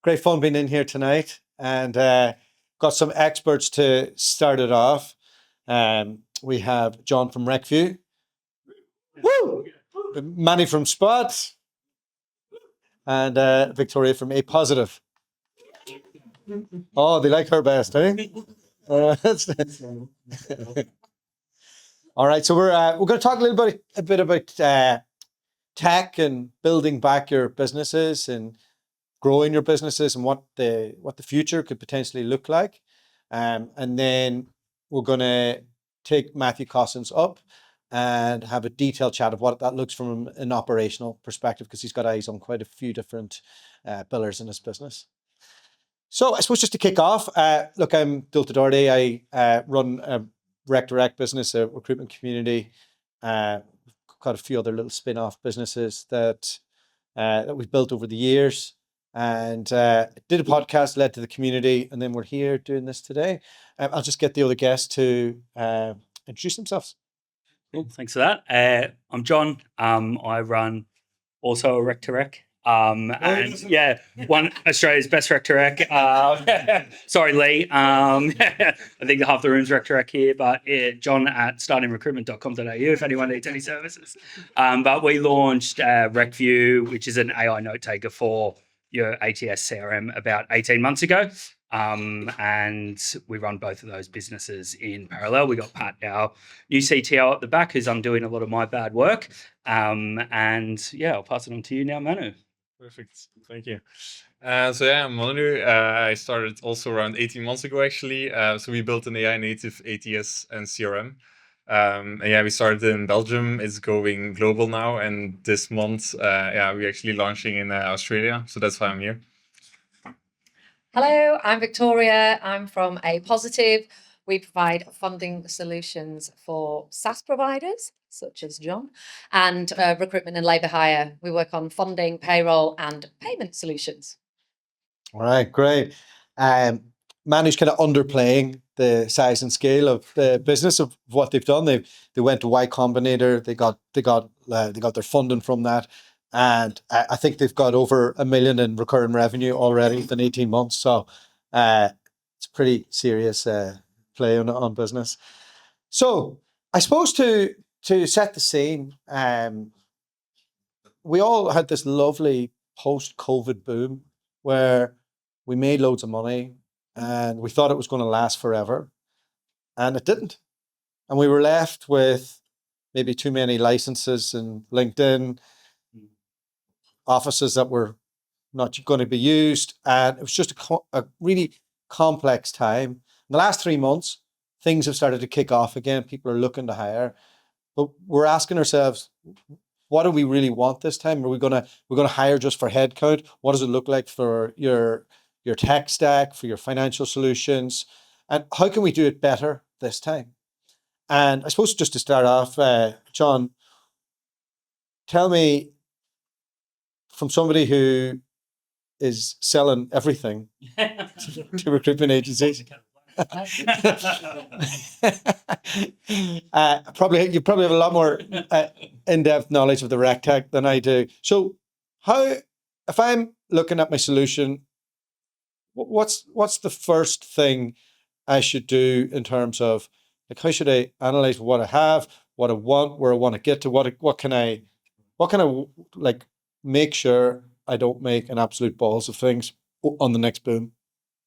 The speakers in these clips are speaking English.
Great fun being in here tonight, and got some experts to start it off. We have John from RecView, Manu from Spott, and Victoria from APositive. Oh, they like her best, eh? All right, so we're going to talk a bit about tech and building back your businesses and growing your businesses and what the future could potentially look like. And then we're going to take Matthew Cossins up and have a detailed chat of what that looks from an operational perspective, because he's got eyes on quite a few different pillars in his business. So I suppose just to kick off, look, I'm Dualta Doherty. I run a rec-to-rec business, a recruitment community. Got a few other little spin-off businesses that we've built over the years, and did a podcast, led to the community, and then we're here doing this today. I'll just get the other guests to introduce themselves. Cool, thanks for that. I'm John. I run also a rec-to-rec. And yeah, one Australia's best rec-to-rec. Sorry, Lee. I think half the room's rec-to-rec here, but John at startinrecruitment.com.au if anyone needs any services. But we launched RecView, which is an AI note taker for your ATS CRM about 18 months ago. And we run both of those businesses in parallel. We got Pat, our new CTO, at the back, who's undoing a lot of my bad work. And yeah, I'll pass it on to you now, Manu. Perfect. Thank you. I'm Manu. I started also around 18 months ago, actually. So we built an AI native ATS and CRM. We started in Belgium. It's going global now. And this month, we're actually launching in Australia. So that's why I'm here. Hello, I'm Victoria. I'm from APositive. We provide funding solutions for SaaS providers, such as John, and recruitment and labour hire. We work on funding, payroll, and payment solutions. All right, great. Manu's kind of underplaying the size and scale of the business of what they've done. They went to Y Combinator. They got their funding from that. And I think they've got over $1 million in recurring revenue already within 18 months. So it's a pretty serious play on business. So I suppose to set the scene, we all had this lovely post-COVID boom where we made loads of money and we thought it was going to last forever. And it didn't. And we were left with maybe too many licenses in LinkedIn, offices that were not going to be used, and it was just a really complex time. In the last 3 months, things have started to kick off again. People are looking to hire, but we're asking ourselves, what do we really want this time? Are we're going to hire just for headcount? What does it look like for your tech stack, for your financial solutions, and how can we do it better this time? And I suppose just to start off, John, tell me, from somebody who is selling everything to recruitment agencies, you probably have a lot more in-depth knowledge of the rec tech than I do. So if I'm looking at my solution, what's the first thing I should do in terms of, like, how should I analyze what I have, what I want, where I want to get to, what can I like make sure I don't make an absolute balls of things on the next boom?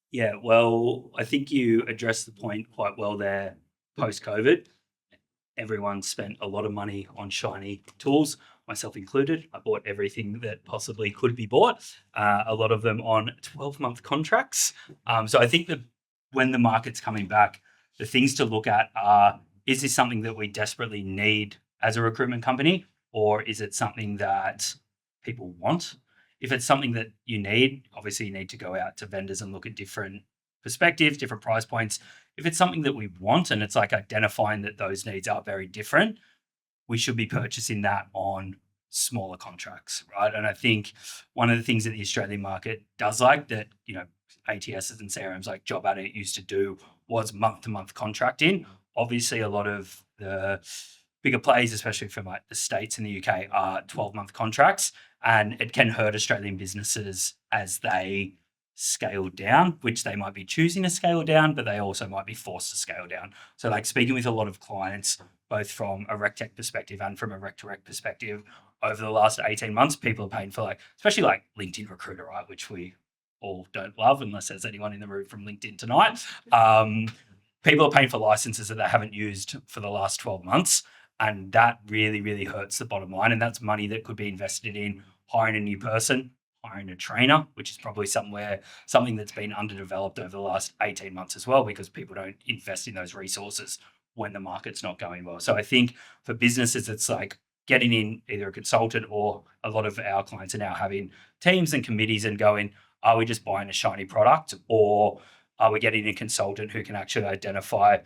Yeah, well, I think you addressed the point quite well there. Post-COVID, everyone spent a lot of money on shiny tools, myself included. I bought everything that possibly could be bought, a lot of them on 12-month contracts. So I think that when the market's coming back, the things to look at are, is this something that we desperately need as a recruitment company, or is it something that people want? If it's something that you need, obviously you need to go out to vendors and look at different perspectives, different price points. If it's something that we want and it's like identifying that those needs are very different, we should be purchasing that on smaller contracts, right? And I think one of the things that the Australian market does like that, ATSs and CRMs like JobAdit used to do was month-to-month contracting. Obviously, a lot of the bigger plays, especially from like the States and the UK, are 12-month contracts. And it can hurt Australian businesses as they scale down, which they might be choosing to scale down, but they also might be forced to scale down. So like speaking with a lot of clients, both from a RecTech perspective and from a rec-to-rec perspective, over the last 18 months, people are paying for like, especially like LinkedIn Recruiter, right? Which we all don't love unless there's anyone in the room from LinkedIn tonight. People are paying for licenses that they haven't used for the last 12 months. And that really, really hurts the bottom line. And that's money that could be invested in hiring a new person, hiring a trainer, which is probably something that's been underdeveloped over the last 18 months as well, because people don't invest in those resources when the market's not going well. So I think for businesses, it's like getting in either a consultant, or a lot of our clients are now having teams and committees and going, are we just buying a shiny product, or are we getting a consultant who can actually identify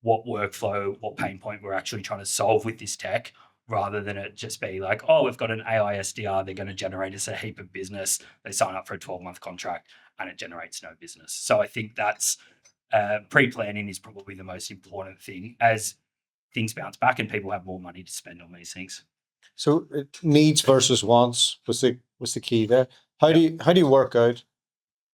what workflow, what pain point we're actually trying to solve with this tech, rather than it just be like, oh, we've got an AI SDR, they're going to generate us a heap of business. They sign up for a 12-month contract and it generates no business. So I think that's pre-planning is probably the most important thing as things bounce back and people have more money to spend on these things. So needs versus wants was the key there. How do you work out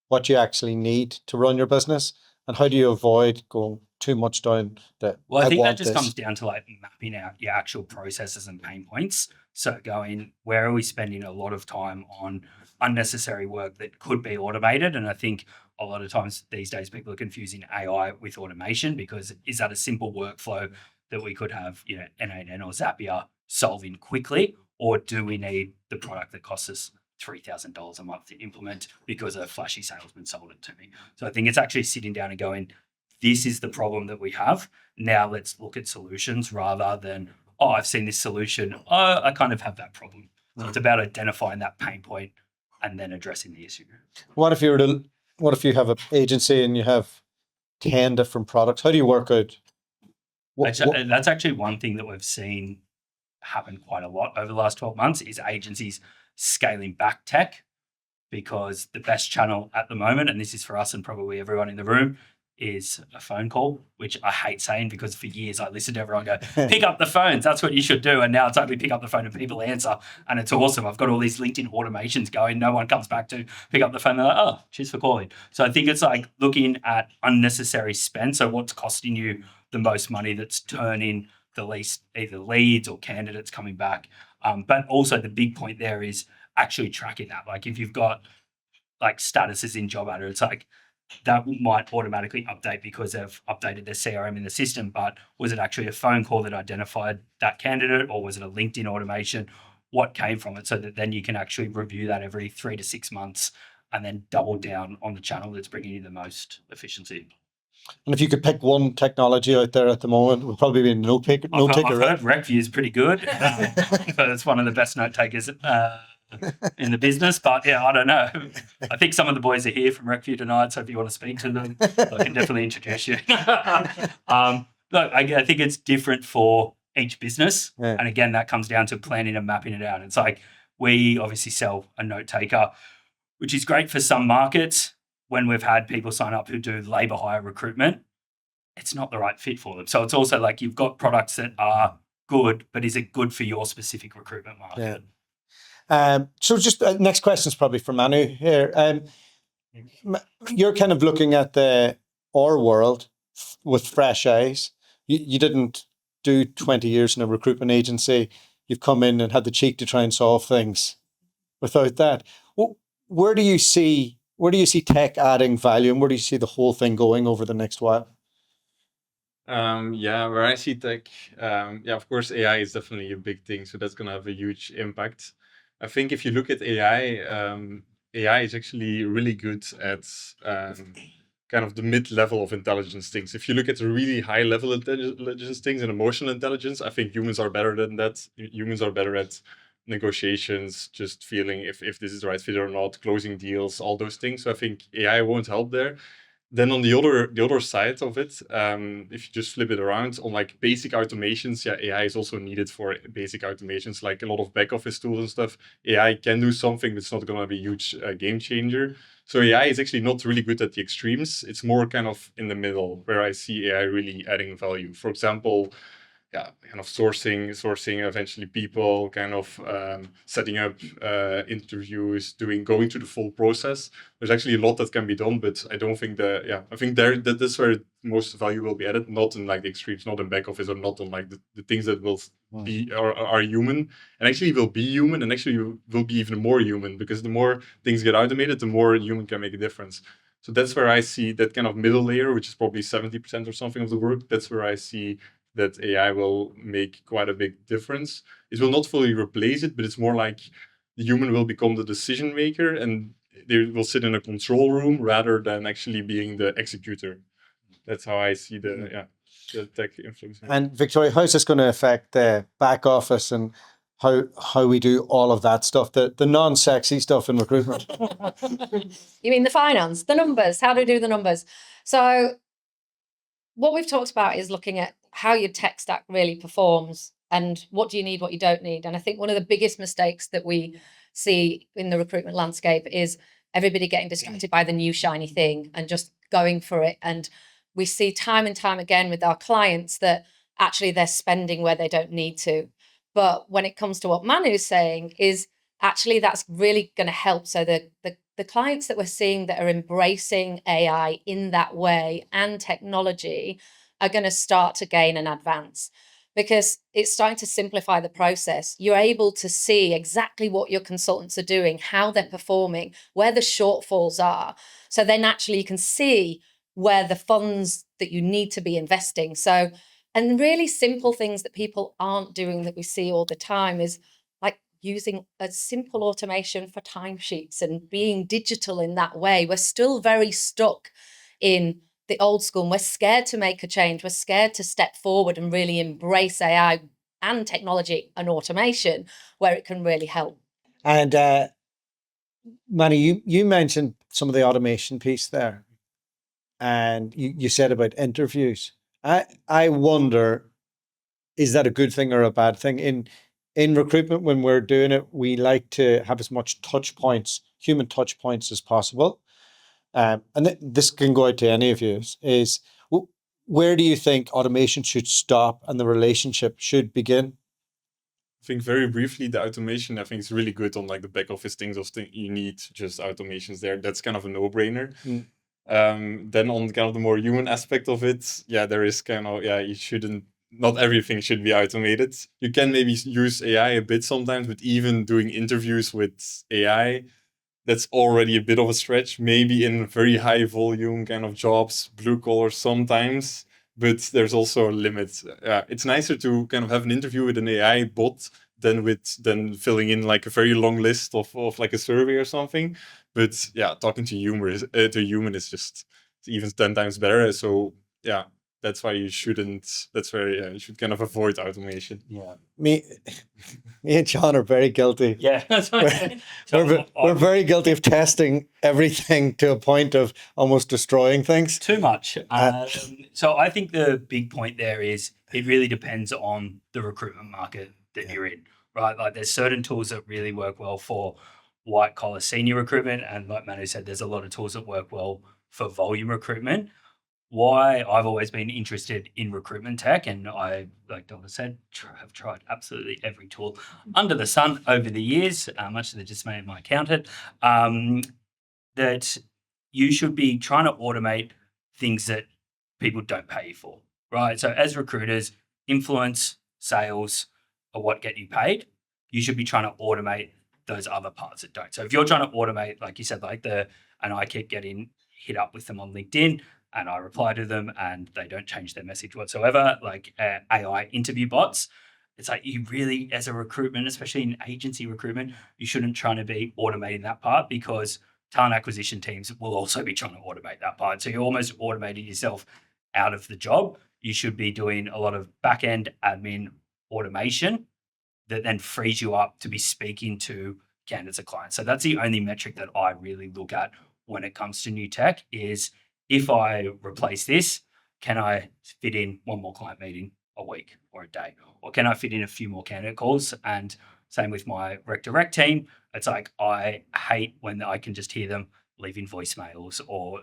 what you actually need to run your business, and how do you avoid going too much down the Well, I think that just comes down to like mapping out your actual processes and pain points. So going, where are we spending a lot of time on unnecessary work that could be automated? And I think a lot of times these days people are confusing AI with automation, because is that a simple workflow that we could have, N8N or Zapier solving quickly, or do we need the product that costs us $3,000 a month to implement because a flashy salesman sold it to me? So I think it's actually sitting down and going, this is the problem that we have. Now let's look at solutions, rather than, oh, I've seen this solution. Oh, I kind of have that problem. So it's about identifying that pain point and then addressing the issue. What if you have an agency and you have 10 different products? How do you work out? That's actually one thing that we've seen happen quite a lot over the last 12 months is agencies scaling back tech, because the best channel at the moment, and this is for us and probably everyone in the room, is a phone call, which I hate saying, because for years I listened to everyone go, pick up the phones, that's what you should do. And now it's like we pick up the phone and people answer, and it's awesome. I've got all these LinkedIn automations going, no one comes back to pick up the phone. They're like, oh, cheers for calling. So I think it's like looking at unnecessary spend. So what's costing you the most money that's turning the least either leads or candidates coming back. But also the big point there is actually tracking that. Like if you've got like statuses in job adder, it's like that might automatically update because they've updated their CRM in the system, but was it actually a phone call that identified that candidate, or was it a LinkedIn automation? What came from it, so that then you can actually review that every 3 to 6 months and then double down on the channel that's bringing you the most efficiency. And if you could pick one technology out there at the moment, it would probably be note taker. I've heard RecView is pretty good, but it's one of the best note takers in the business. But yeah, I don't know. I think some of the boys are here from RecView tonight, so if you want to speak to them, I can definitely introduce you. Look, I think it's different for each business, and again, that comes down to planning and mapping it out. It's like we obviously sell a note taker, which is great for some markets. When we've had people sign up who do labour hire recruitment, it's not the right fit for them. So it's also like you've got products that are good, but is it good for your specific recruitment market? Yeah. So just next question is probably for Manu here. You're kind of looking at our world with fresh eyes. You didn't do 20 years in a recruitment agency. You've come in and had the cheek to try and solve things without that. Where do you see tech adding value, and where do you see the whole thing going over the next while? Where I see tech, of course, AI is definitely a big thing. So that's going to have a huge impact. I think if you look at AI, AI is actually really good at kind of the mid-level of intelligence things. If you look at the really high-level intelligence things and emotional intelligence, I think humans are better than that. Humans are better at negotiations, just feeling if this is the right fit or not, closing deals, all those things. So I think AI won't help there. Then on the other side of it, if you just flip it around on like basic automations, AI is also needed for basic automations, like a lot of back office tools and stuff. AI can do something, but it's not going to be a huge game changer. So AI is actually not really good at the extremes. It's more kind of in the middle where I see AI really adding value. For example, kind of sourcing eventually people, kind of setting up interviews, going through the full process. There's actually a lot that can be done, but I don't think I think that's where most value will be added, not in like the extremes, not in back office, or not on like the things that will be are human, and actually will be human, and actually will be even more human, because the more things get automated, the more human can make a difference. So that's where I see that kind of middle layer, which is probably 70% or something of the work. That's where I see that AI will make quite a big difference. It will not fully replace it, but it's more like the human will become the decision maker, and they will sit in a control room rather than actually being the executor. That's how I see the tech influence. And Victoria, how's this going to affect the back office and how we do all of that stuff, the non-sexy stuff in recruitment? You mean the finance, the numbers? How do we do the numbers? So what we've talked about is looking at how your tech stack really performs and what do you need, what you don't need. And I think one of the biggest mistakes that we see in the recruitment landscape is everybody getting distracted by the new shiny thing and just going for it. And we see time and time again with our clients that actually they're spending where they don't need to. But when it comes to what Manu's saying, is actually that's really going to help. So the clients that we're seeing that are embracing AI in that way and technology are going to start to gain an advance, because it's starting to simplify the process. You're able to see exactly what your consultants are doing, how they're performing, where the shortfalls are. So then actually you can see where the funds that you need to be investing. So, and really simple things that people aren't doing that we see all the time is like using a simple automation for timesheets and being digital in that way. We're still very stuck in the old school, and we're scared to make a change. We're scared to step forward and really embrace AI and technology and automation where it can really help. And Manu, you mentioned some of the automation piece there, and you said about interviews. I wonder, is that a good thing or a bad thing? In recruitment, when we're doing it, we like to have as much human touch points as possible. And this can go out to any of you, is where do you think automation should stop and the relationship should begin? I think very briefly, the automation, I think, is really good on like the back office things you need just automations there. That's kind of a no-brainer. Then on kind of the more human aspect of it, there is kind of, not everything should be automated. You can maybe use AI a bit sometimes, but even doing interviews with AI, that's already a bit of a stretch. Maybe in very high volume kind of jobs, blue collar sometimes, but there's also a limit. It's nicer to kind of have an interview with an AI bot than filling in like a very long list of like a survey or something. But talking to human is just even 10 times better. So that's why you shouldn't. That's where you should kind of avoid automation. Yeah. Me and John are very guilty. Yeah. We're very guilty of testing everything to a point of almost destroying things. Too much. So I think the big point there is it really depends on the recruitment market that you're in, right? Like there's certain tools that really work well for white collar senior recruitment. And like Manu said, there's a lot of tools that work well for volume recruitment. Why I've always been interested in recruitment tech, and I, like Donna said, have tried absolutely every tool under the sun over the years, much to the dismay of my accountant, that you should be trying to automate things that people don't pay you for, right? So as recruiters, influence, sales are what get you paid. You should be trying to automate those other parts that don't. So if you're trying to automate, like you said, and I keep getting hit up with them on LinkedIn, and I reply to them and they don't change their message whatsoever, like AI interview bots. It's like you really, as a recruitment, especially in agency recruitment, you shouldn't try to be automating that part, because talent acquisition teams will also be trying to automate that part. So you're almost automating yourself out of the job. You should be doing a lot of back-end admin automation that then frees you up to be speaking to candidates and clients. So that's the only metric that I really look at when it comes to new tech is, if I replace this, can I fit in one more client meeting a week or a day? Or can I fit in a few more candidate calls? And same with my rec direct team. It's like, I hate when I can just hear them leaving voicemails or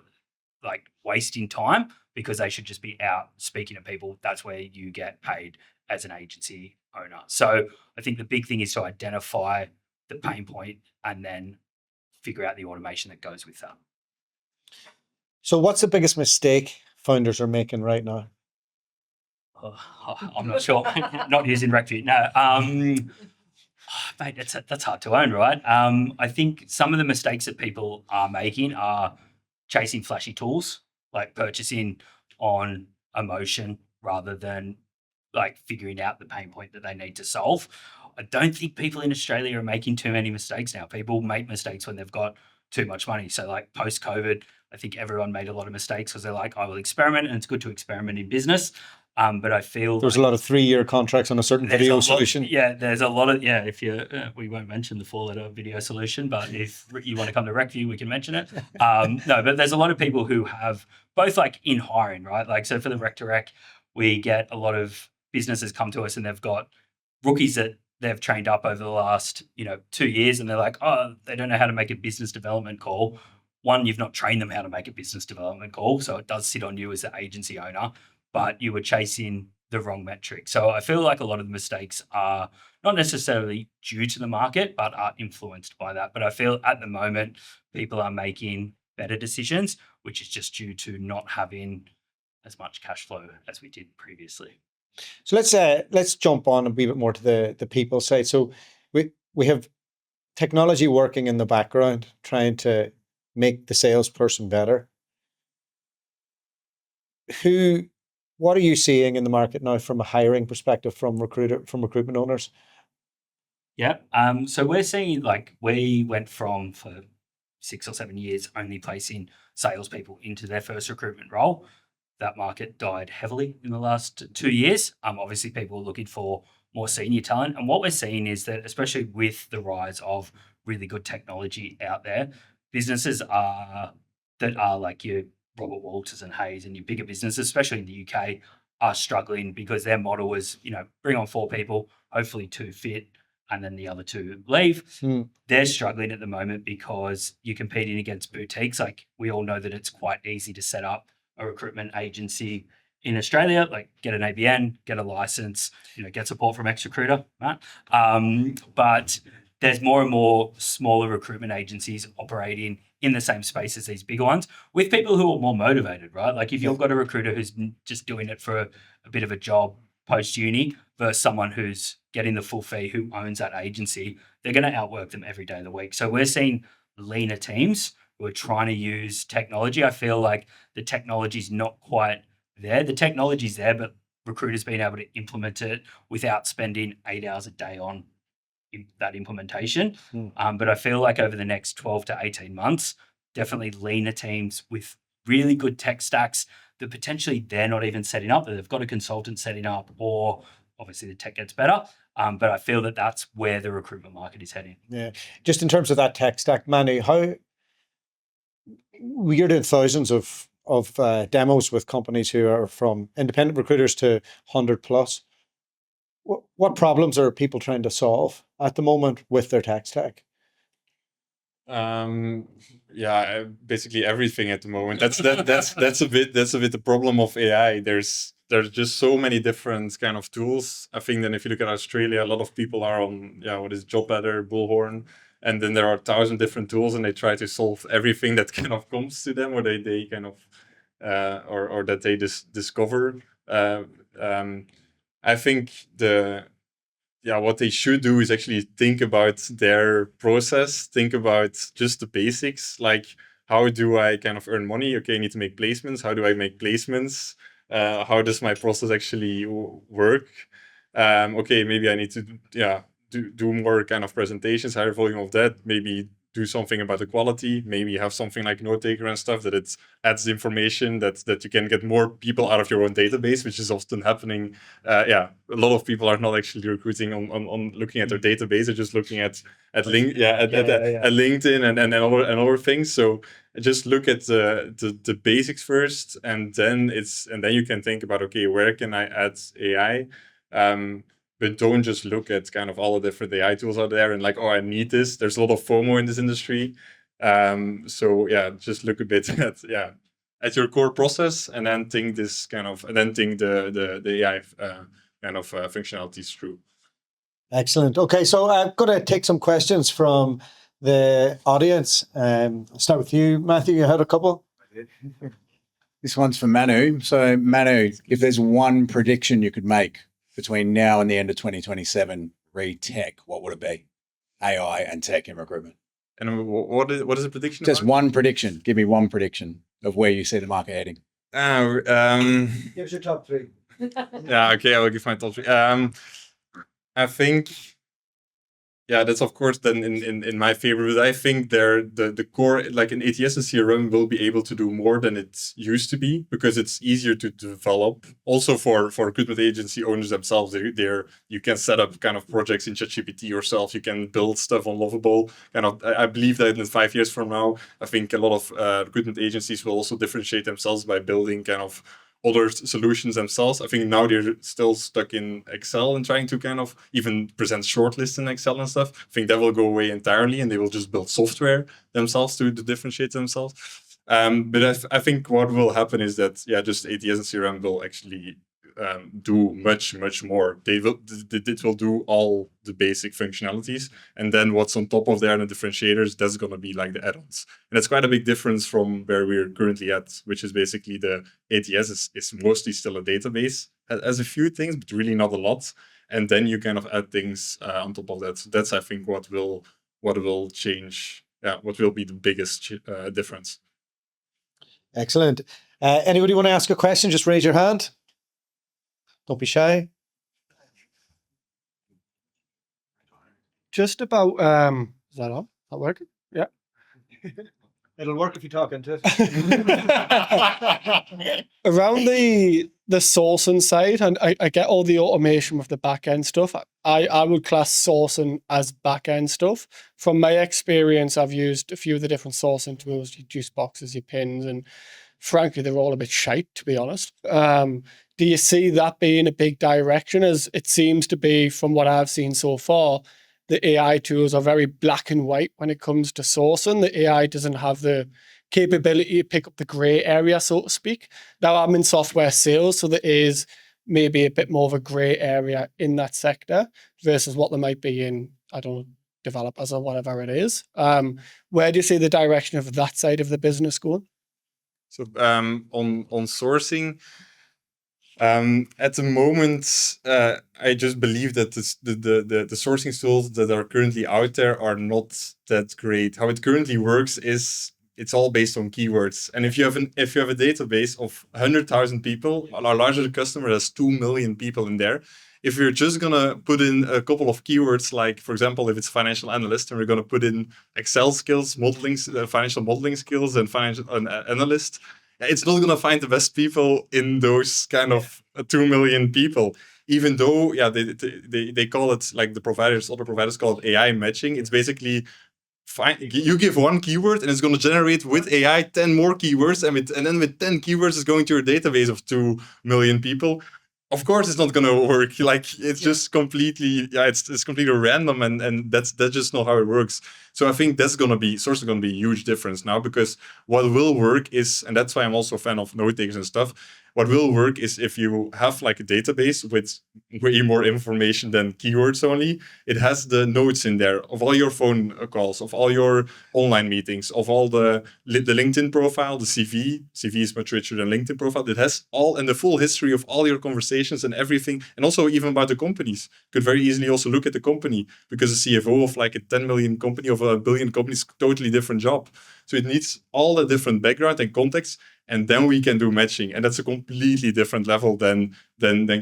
like wasting time, because they should just be out speaking to people. That's where you get paid as an agency owner. So I think the big thing is to identify the pain point and then figure out the automation that goes with that. So what's the biggest mistake founders are making right now? I'm not sure. Not using RecView. No. Mate, that's hard to own, right? I think some of the mistakes that people are making are chasing flashy tools, like purchasing on emotion rather than like figuring out the pain point that they need to solve. I don't think people in Australia are making too many mistakes now. People make mistakes when they've got too much money. So like post-COVID, I think everyone made a lot of mistakes because they're like, I will experiment, and it's good to experiment in business. But I feel There's a lot of 3-year contracts on a certain there's video a lot- solution. Yeah, there's a lot of if you we won't mention the 4-letter video solution, but if you want to come to RecView, we can mention it. No, but there's a lot of people who have both like in hiring, right? Like so for the Rec to Rec, we get a lot of businesses come to us and they've got rookies that they've trained up over the last 2 years, and they're like, oh, they don't know how to make a business development call. One, you've not trained them how to make a business development call, so it does sit on you as the agency owner, but you were chasing the wrong metric. So I feel like a lot of the mistakes are not necessarily due to the market, but are influenced by that. But I feel at the moment, people are making better decisions, which is just due to not having as much cash flow as we did previously. So let's jump on a wee bit more to the people side. So we have technology working in the background, trying to make the salesperson better. What are you seeing in the market now from a hiring perspective from recruitment owners? Yeah. So we're seeing like we went from for 6 or 7 years only placing salespeople into their first recruitment role. That market died heavily in the last 2 years. Obviously, people are looking for more senior talent. And what we're seeing is that, especially with the rise of really good technology out there, businesses that are like your Robert Walters and Hayes and your bigger businesses, especially in the UK, are struggling because their model was, bring on 4 people, hopefully 2 fit, and then the other 2 leave. They're struggling at the moment because you're competing against boutiques. Like we all know that it's quite easy to set up a recruitment agency in Australia, like get an ABN, get a license, get support from ex-recruiter, right? But there's more and more smaller recruitment agencies operating in the same space as these bigger ones with people who are more motivated, right? Like if you've got a recruiter who's just doing it for a bit of a job post-uni versus someone who's getting the full fee who owns that agency, they're going to outwork them every day of the week. So we're seeing leaner teams who are trying to use technology. I feel like the technology's not quite there. The technology's there, but recruiters being able to implement it without spending 8 hours a day on that implementation. But I feel like over the next 12 to 18 months, definitely leaner teams with really good tech stacks that potentially they're not even setting up, that they've got a consultant setting up, or obviously the tech gets better. But I feel that that's where the recruitment market is heading. Yeah. Just in terms of that tech stack, Manu, how we're doing thousands of demos with companies who are from independent recruiters to 100 plus. What problems are people trying to solve at the moment with their tech stack? Basically everything at the moment. That's a bit the problem of AI. There's just so many different kind of tools. I think that if you look at Australia, a lot of people are on what is Job Adder, Bullhorn, and then there are 1,000 different tools, and they try to solve everything that kind of comes to them, or they kind of or that they discover. I think what they should do is actually think about their process, think about just the basics, like how do I kind of earn money? Okay, I need to make placements. How do I make placements? How does my process actually work? Okay, maybe I need to do more kind of presentations, higher volume of that, maybe do something about the quality, maybe have something like note taker and stuff that it adds information that you can get more people out of your own database, which is often happening. A lot of people are not actually recruiting on looking at their database, they're just looking at LinkedIn and other things. So just look at the basics first, and then you can think about, okay, where can I add AI? But don't just look at kind of all the different AI tools out there and like, oh, I need this. There's a lot of FOMO in this industry. Just look a bit at your core process, and then think the AI kind of functionalities through. Excellent. Okay, so I'm going to take some questions from the audience. I'll start with you, Matthew. You had a couple? This one's for Manu. So Manu, if there's one prediction you could make between now and the end of 2027, re-tech, what would it be? AI and tech in recruitment. And what is the prediction? Just about? one prediction. Give me one prediction of where you see the market heading. Give us your top three. Yeah, okay, I will give my top three. I think, yeah, that's of course then in my favor, but I think the core, like an ATS and CRM, will be able to do more than it used to be because it's easier to develop. Also for recruitment agency owners themselves, you can set up kind of projects in ChatGPT yourself. You can build stuff on Lovable. Kind of, I believe that in 5 years from now, I think a lot of recruitment agencies will also differentiate themselves by building kind of other solutions themselves. I think now they're still stuck in Excel and trying to kind of even present shortlists in Excel and stuff. I think that will go away entirely and they will just build software themselves to differentiate themselves. But I think what will happen is that, yeah, just ATS and CRM will actually do much more. It will do all the basic functionalities, and then what's on top of there and the differentiators, that's going to be like the add-ons. And it's quite a big difference from where we're currently at, which is basically the ATS is mostly still a database. It has a few things, but really not a lot. And then you kind of add things on top of that. So that's, I think, what will change. Yeah, what will be the biggest difference. Excellent. Anybody want to ask a question? Just raise your hand. Don't be shy. Just about is that on? That working? Yeah. It'll work if you talk into it. Around the sourcing side, and I get all the automation with the back end stuff. I would class sourcing as back end stuff. From my experience, I've used a few of the different sourcing tools, your juice boxes, your pins, and frankly, they're all a bit shite, to be honest. Do you see that being a big direction? As it seems to be, from what I've seen so far, the AI tools are very black and white when it comes to sourcing. The AI doesn't have the capability to pick up the gray area, so to speak. Now, I'm in software sales, so there is maybe a bit more of a gray area in that sector versus what there might be in, I don't know, developers or whatever it is. Where do you see the direction of that side of the business going? So on sourcing, at the moment, I just believe that the sourcing tools that are currently out there are not that great. How it currently works is it's all based on keywords. And if you have a database of 100,000 people, our largest customer has 2 million people in there. If we're just gonna put in a couple of keywords, like for example, if it's financial analyst, and we're gonna put in Excel skills, modeling, financial modeling skills, and financial analyst, it's not gonna find the best people in those kind of 2 million people. Even though, yeah, they call it, like other providers call it AI matching. It's basically you give one keyword and it's going to generate with AI 10 more keywords, and then with 10 keywords it's going to your database of 2 million people. Of course, it's not going to work. Like it's just completely, it's completely random, and that's just not how it works. So I think that's going to be a huge difference now, because what will work is, and that's why I'm also a fan of note takers and stuff. What will work is if you have like a database with way more information than keywords only. It has the notes in there of all your phone calls, of all your online meetings, of all the LinkedIn profile, the CV. CV is much richer than LinkedIn profile. It has all and the full history of all your conversations and everything, and also even about the companies. You could very easily also look at the company, because a CFO of like a 10 million company, of a billion company, is a totally different job. So it needs all the different background and context, and then we can do matching. And that's a completely different level than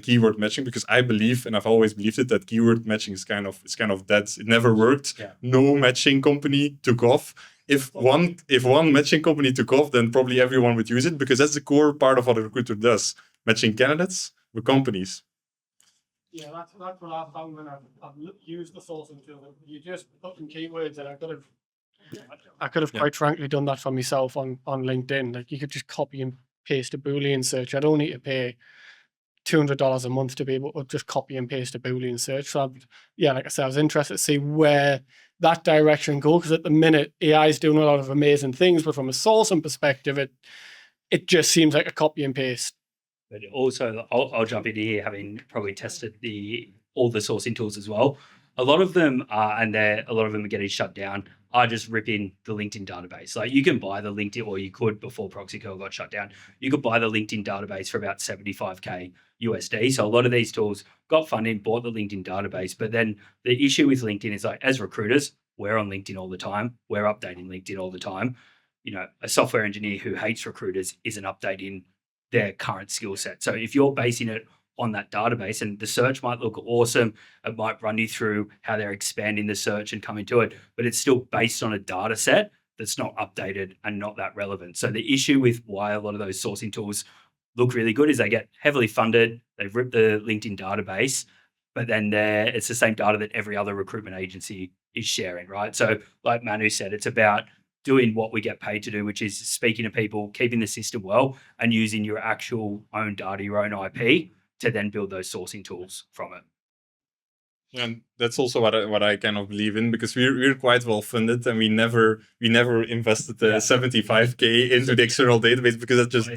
keyword matching, because I believe, and I've always believed it, that keyword matching is kind of dead. It never worked. Yeah. No matching company took off. If one matching company took off, then probably everyone would use it, because that's the core part of what a recruiter does: matching candidates with companies. Yeah, that's what I've found when I've used the sourcing tool. You just put in keywords, and I could have quite frankly done that for myself on LinkedIn. Like, you could just copy and paste a Boolean search. I don't need to pay $200 a month to be able to just copy and paste a Boolean search. So like I said, I was interested to see where that direction goes, because at the minute AI is doing a lot of amazing things, but from a sourcing perspective, it just seems like a copy and paste But also, I'll jump in here, having probably tested all the sourcing tools as well. A lot of them are, and a lot of them are getting shut down, are just ripping the LinkedIn database. Like you can buy the LinkedIn, or you could before ProxyCurl got shut down, you could buy the LinkedIn database for about 75K USD. So a lot of these tools got funding, bought the LinkedIn database. But then the issue with LinkedIn is, like, as recruiters, we're on LinkedIn all the time. We're updating LinkedIn all the time. You know, a software engineer who hates recruiters isn't updating their current skill set. So if you're basing it on that database, and the search might look awesome, it might run you through how they're expanding the search and coming to it, but it's still based on a data set that's not updated and not that relevant. So the issue with why a lot of those sourcing tools look really good is they get heavily funded, they've ripped the LinkedIn database, but then it's the same data that every other recruitment agency is sharing, right? So like Manu said, it's about doing what we get paid to do, which is speaking to people, keeping the system well, and using your actual own data, your own IP, to then build those sourcing tools from it. And that's also what I kind of believe in, because we're quite well funded, and we never invested the 75K into the external database, because that's just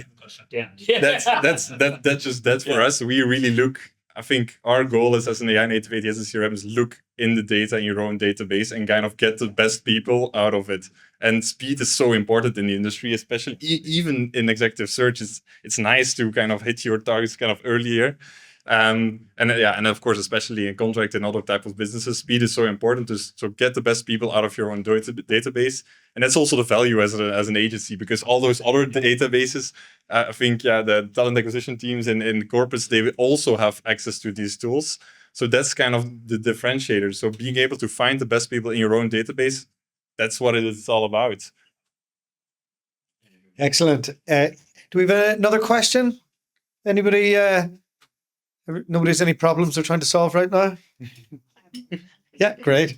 that's just that for us. We really look. I think our goal is, as an AI native ATS and CRM, is look in the data in your own database and kind of get the best people out of it. And speed is so important in the industry, especially even in executive search. It's nice to kind of hit your targets kind of earlier. And of course, especially in contract and other type of businesses, speed is so important to get the best people out of your own database. And that's also the value as an agency, because all those other databases, I think, the talent acquisition teams in corporates, they also have access to these tools. So that's kind of the differentiator. So being able to find the best people in your own database, that's what it is all about. Excellent. Do we have another question? Anybody? Nobody has any problems they're trying to solve right now? Yeah, great.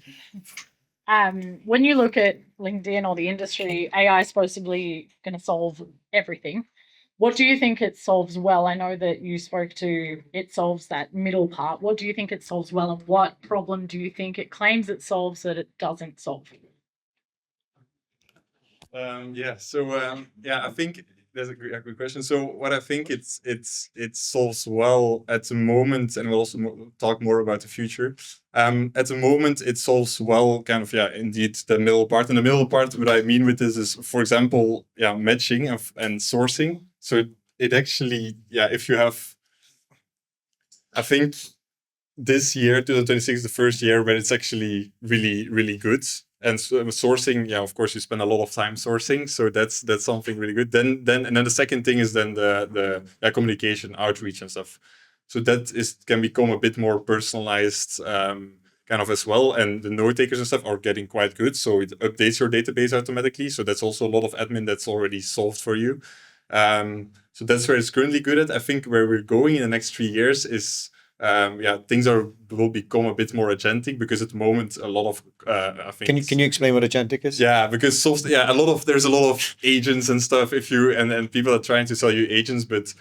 When you look at LinkedIn or the industry, AI is supposedly going to solve everything. What do you think it solves well? I know that you spoke to it solves that middle part. What do you think it solves well, and what problem do you think it claims it solves that it doesn't solve? I think that's a good question. So what I think it solves well at the moment, and we'll also talk more about the future. At the moment, it solves well indeed the middle part. And the middle part, what I mean with this is, for example, matching and sourcing. So it actually, if you have, I think this year, 2026, is the first year where it's actually really, really good. And so sourcing, of course, you spend a lot of time sourcing, so that's something really good. Then the second thing is then the communication, outreach, and stuff. So that can become a bit more personalized, kind of as well. And the note takers and stuff are getting quite good, so it updates your database automatically. So that's also a lot of admin that's already solved for you. So that's where it's currently good at. I think where we're going in the next 3 years is, things will become a bit more agentic, because at the moment a lot of I think. Can you explain what agentic is? Yeah, because there's a lot of agents and stuff. And people are trying to sell you agents, but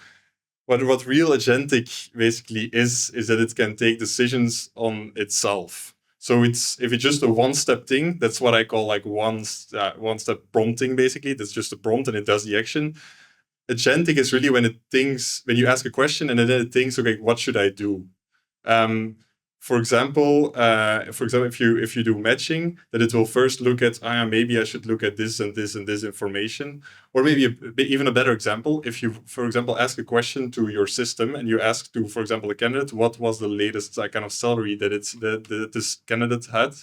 what real agentic basically is that it can take decisions on itself. So if it's just a one-step thing, that's what I call like one-step prompting. Basically, that's just a prompt and it does the action. Agentic is really when you ask a question and then it thinks, okay, what should I do? For example, if you do matching, that it will first look at, maybe I should look at this and this and this information. Or maybe even a better example, if you, for example, ask a question to your system and you ask to, for example, a candidate, what was the latest kind of salary that this candidate had,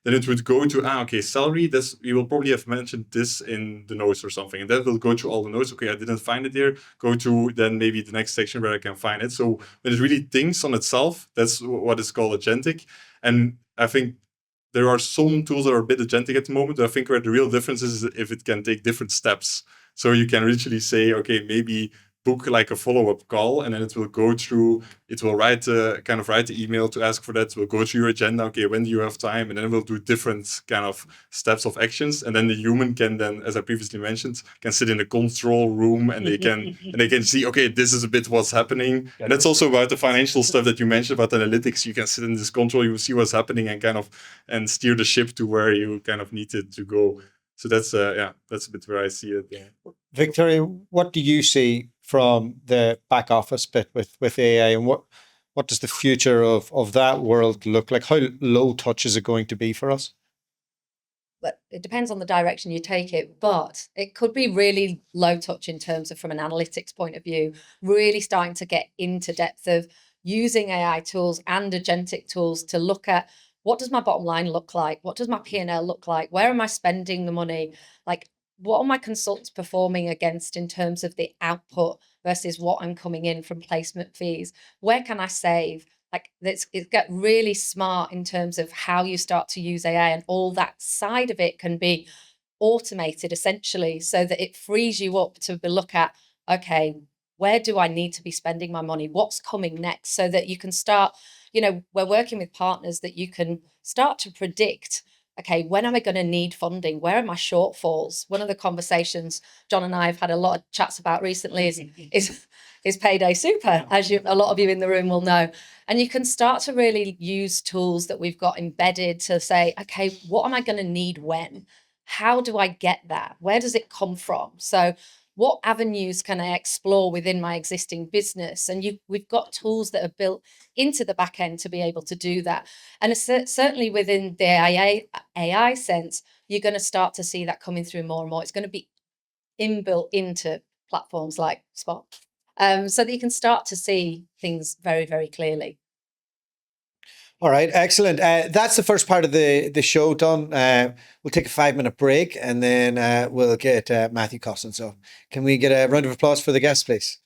then it would go to, salary, you will probably have mentioned this in the notes or something. And that will go through all the notes. Okay, I didn't find it there. Go to then maybe the next section where I can find it. So when it really thinks on itself, that's what is called agentic. And I think there are some tools that are a bit agentic at the moment, but I think where the real difference is if it can take different steps. So you can literally say, okay, maybe book like a follow-up call, and then it will write the email to ask for that. We'll go through your agenda. Okay, when do you have time? And then we'll do different kind of steps of actions. And then the human can then, as I previously mentioned, can sit in the control room and they can see, okay, this is a bit what's happening. And that's also about the financial stuff that you mentioned about analytics. You can sit in this control, you will see what's happening and steer the ship to where you kind of need it to go. So that's a bit where I see it. Yeah. Victoria, what do you see from the back office bit with AI, and what does the future of that world look like? How low touch is it going to be for us? But it depends on the direction you take it, but it could be really low touch in terms of from an analytics point of view, really starting to get into depth of using AI tools and agentic tools to look at what does my bottom line look like? What does my P&L look like? Where am I spending the money? Like, what are my consultants performing against in terms of the output versus what I'm coming in from placement fees? Where can I save? Like, it get really smart in terms of how you start to use AI, and all that side of it can be automated essentially, so that it frees you up to look at, okay, where do I need to be spending my money? What's coming next? So that you can start, we're working with partners that you can start to predict, okay, when am I going to need funding? Where are my shortfalls? One of the conversations John and I have had a lot of chats about recently is payday super, as a lot of you in the room will know. And you can start to really use tools that we've got embedded to say, okay, what am I going to need when? How do I get that? Where does it come from? So what avenues can I explore within my existing business? And we've got tools that are built into the back end to be able to do that. And certainly within the AI sense, you're going to start to see that coming through more and more. It's going to be inbuilt into platforms like Spott, so that you can start to see things very, very clearly. All right, excellent. That's the first part of the show done. We'll take a 5-minute break, and then we'll get Matthew Costin. So can we get a round of applause for the guests, please?